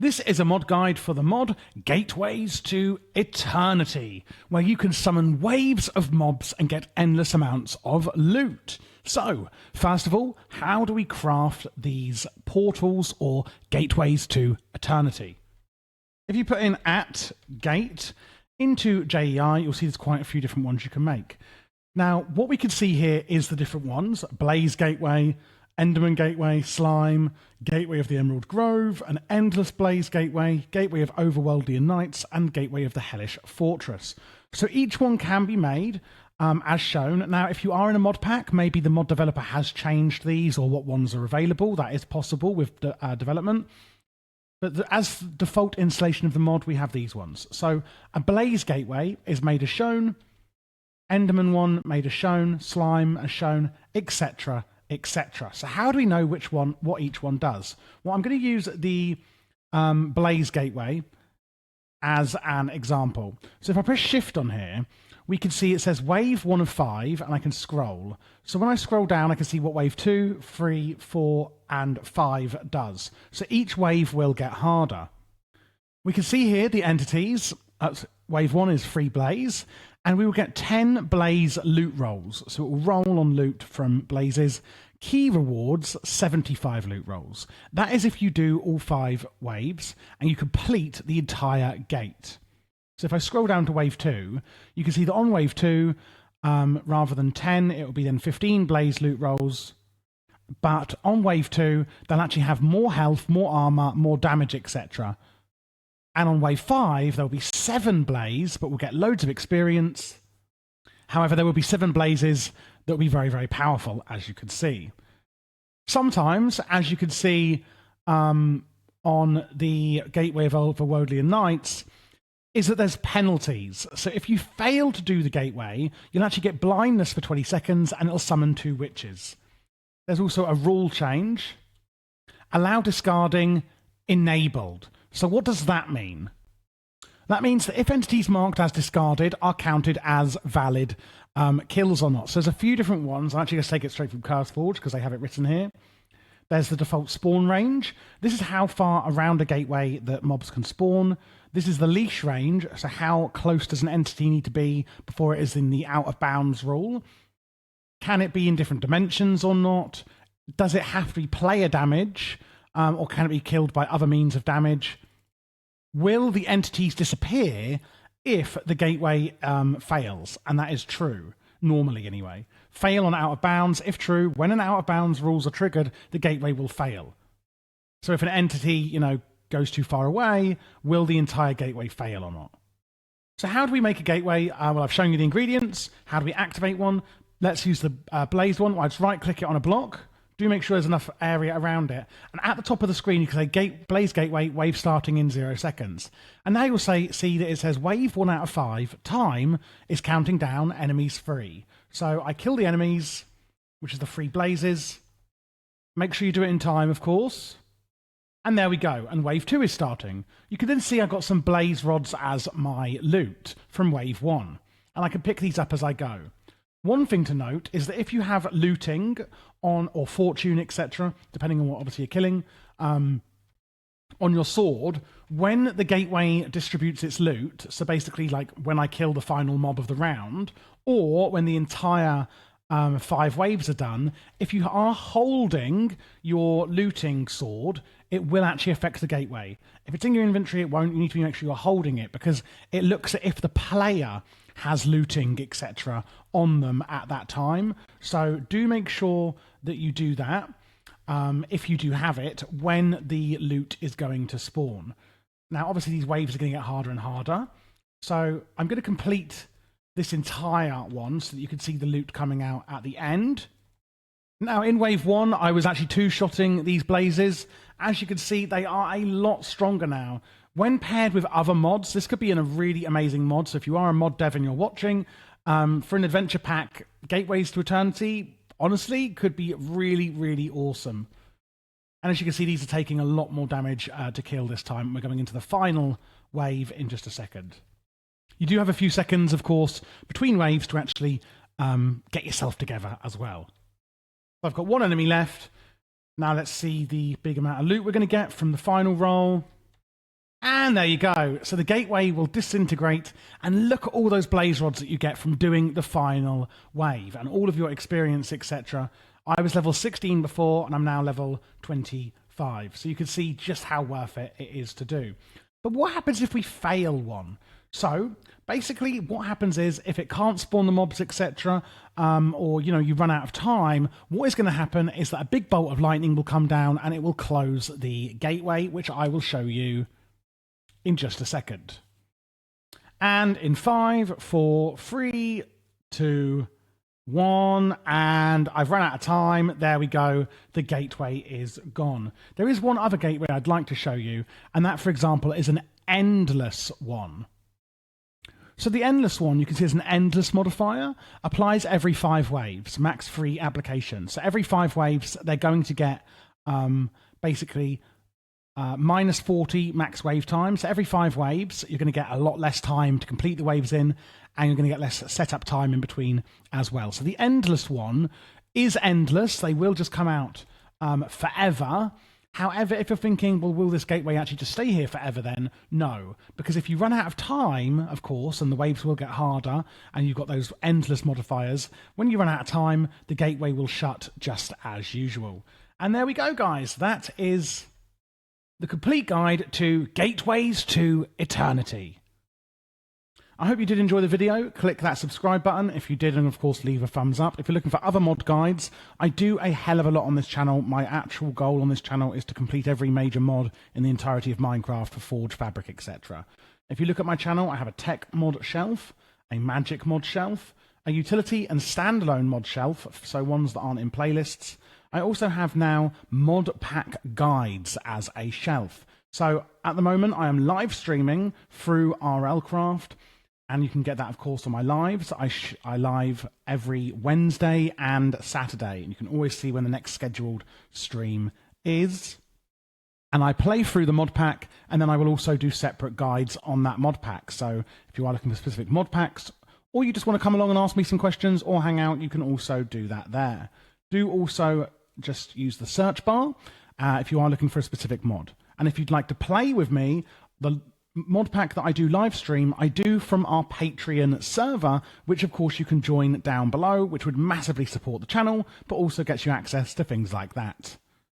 This is a mod guide for the mod Gateways to Eternity, where you can summon waves of mobs and get endless amounts of loot. So, first of all, how do we craft these portals or gateways to eternity? If you put in @gate into JEI, you'll see there's quite a few different ones you can make. Now, what we can see here is the different ones: Blaze Gateway, Enderman Gateway, Slime, Gateway of the Emerald Grove, an Endless Blaze Gateway, Gateway of Overworldlian Knights, and Gateway of the Hellish Fortress. So each one can be made as shown. Now, if you are in a mod pack, maybe the mod developer has changed these or what ones are available. That is possible with development. But as default installation of the mod, we have these ones. So a Blaze Gateway is made as shown, Enderman one made as shown, Slime as shown, etc. etc. So how do we know what each one does? Well, I'm going to use the Blaze Gateway as an example. So if I press Shift on here, we can see it says Wave 1 of 5, and I can scroll. So when I scroll down, I can see what Wave 2, 3, 4, and 5 does. So each wave will get harder. We can see here the entities. Wave 1 is Free Blaze, and we will get 10 Blaze loot rolls. So it will roll on loot from Blazes. Key rewards, 75 loot rolls. That is if you do all 5 waves and you complete the entire gate. So if I scroll down to Wave 2, you can see that on Wave 2, rather than 10, it will be then 15 Blaze loot rolls. But on Wave 2, they'll actually have more health, more armor, more damage, etc. And on Wave 5, there will be 7 Blaze, but we'll get loads of experience. However, there will be 7 Blazes that will be very, very powerful, as you can see. Sometimes, as you can see on the Gateway of Overworldlian Knights, is that there's penalties. So if you fail to do the gateway, you'll actually get blindness for 20 seconds and it'll summon 2 witches. There's also a rule change. Allow discarding enabled. So what does that mean? That means that if entities marked as discarded are counted as valid kills or not. So there's a few different ones. I'm actually going to take it straight from CurseForge because they have it written here. There's the default spawn range. This is how far around a gateway that mobs can spawn. This is the leash range, so how close does an entity need to be before it is in the out of bounds rule. Can it be in different dimensions or not? Does it have to be player damage, or can it be killed by other means of damage? Will the entities disappear if the gateway fails? And that is true, normally anyway. Fail on out of bounds. If true, when an out of bounds rules are triggered, the gateway will fail. So if an entity, goes too far away, will the entire gateway fail or not? So how do we make a gateway? Well, I've shown you the ingredients. How do we activate one? Let's use the Blaze one. I just right-click it on a block. Do make sure there's enough area around it. And at the top of the screen, you can say Blaze Gateway, wave starting in 0 seconds. And now you'll see that it says Wave 1 out of 5, time is counting down, enemies free. So I kill the enemies, which is the free Blazes. Make sure you do it in time, of course. And there we go, and Wave 2 is starting. You can then see I've got some Blaze Rods as my loot from Wave 1. And I can pick these up as I go. One thing to note is that if you have looting on, or fortune, etc., depending on what obviously you're killing, on your sword, when the gateway distributes its loot, so basically like when I kill the final mob of the round, or when the entire 5 waves are done, if you are holding your looting sword, it will actually affect the gateway. If it's in your inventory, it won't. You need to make sure you're holding it because it looks at if the player has looting, etc., on them at that time. So do make sure that you do that if you do have it when the loot is going to spawn. Now, obviously, these waves are going to get harder and harder. So I'm going to complete this entire one so that you can see the loot coming out at the end. Now, in Wave 1, I was actually two-shotting these Blazes. As you can see, they are a lot stronger now. When paired with other mods, this could be in a really amazing mod. So if you are a mod dev and you're watching, for an adventure pack, Gateways to Eternity, honestly, could be really, really awesome. And as you can see, these are taking a lot more damage to kill this time. We're going into the final wave in just a second. You do have a few seconds, of course, between waves to actually get yourself together as well. I've got 1 enemy left. Now let's see the big amount of loot we're going to get from the final roll. And there you go. So the gateway will disintegrate, and look at all those blaze rods that you get from doing the final wave and all of your experience, etc. I was level 16 before, and I'm now level 25. So you can see just how worth it is to do. But what happens if we fail one? So basically what happens is if it can't spawn the mobs, etc., or you run out of time, what is going to happen is that a big bolt of lightning will come down and it will close the gateway, which I will show you in just a second. And in 5, 4, 3, 2, 1, and I've run out of time. There we go. The gateway is gone. There is one other gateway I'd like to show you, and that, for example, is an endless one. So the endless one, you can see is an endless modifier, applies every 5 waves, max free application. So every 5 waves, they're going to get basically minus 40 max wave time. So every 5 waves, you're going to get a lot less time to complete the waves in, and you're going to get less setup time in between as well. So the endless one is endless. They will just come out forever. However, if you're thinking, well, will this gateway actually just stay here forever then? No, because if you run out of time, of course, and the waves will get harder, and you've got those endless modifiers, when you run out of time, the gateway will shut just as usual. And there we go, guys. That is the complete guide to Gateways to Eternity. I hope you did enjoy the video. Click that subscribe button if you did, and of course leave a thumbs up. If you're looking for other mod guides, I do a hell of a lot on this channel. My actual goal on this channel is to complete every major mod in the entirety of Minecraft for Forge, Fabric, etc. If you look at my channel, I have a tech mod shelf, a magic mod shelf, a utility and standalone mod shelf, so ones that aren't in playlists. I also have now mod pack guides as a shelf. So at the moment, I am live streaming through RLCraft. And you can get that, of course, on my lives. I live every Wednesday and Saturday. And you can always see when the next scheduled stream is. And I play through the mod pack, and then I will also do separate guides on that mod pack. So if you are looking for specific mod packs, or you just want to come along and ask me some questions or hang out, you can also do that there. Do also just use the search bar if you are looking for a specific mod. And if you'd like to play with me, the mod pack that I do live stream, I do from our Patreon server, which of course you can join down below, which would massively support the channel, but also gets you access to things like that.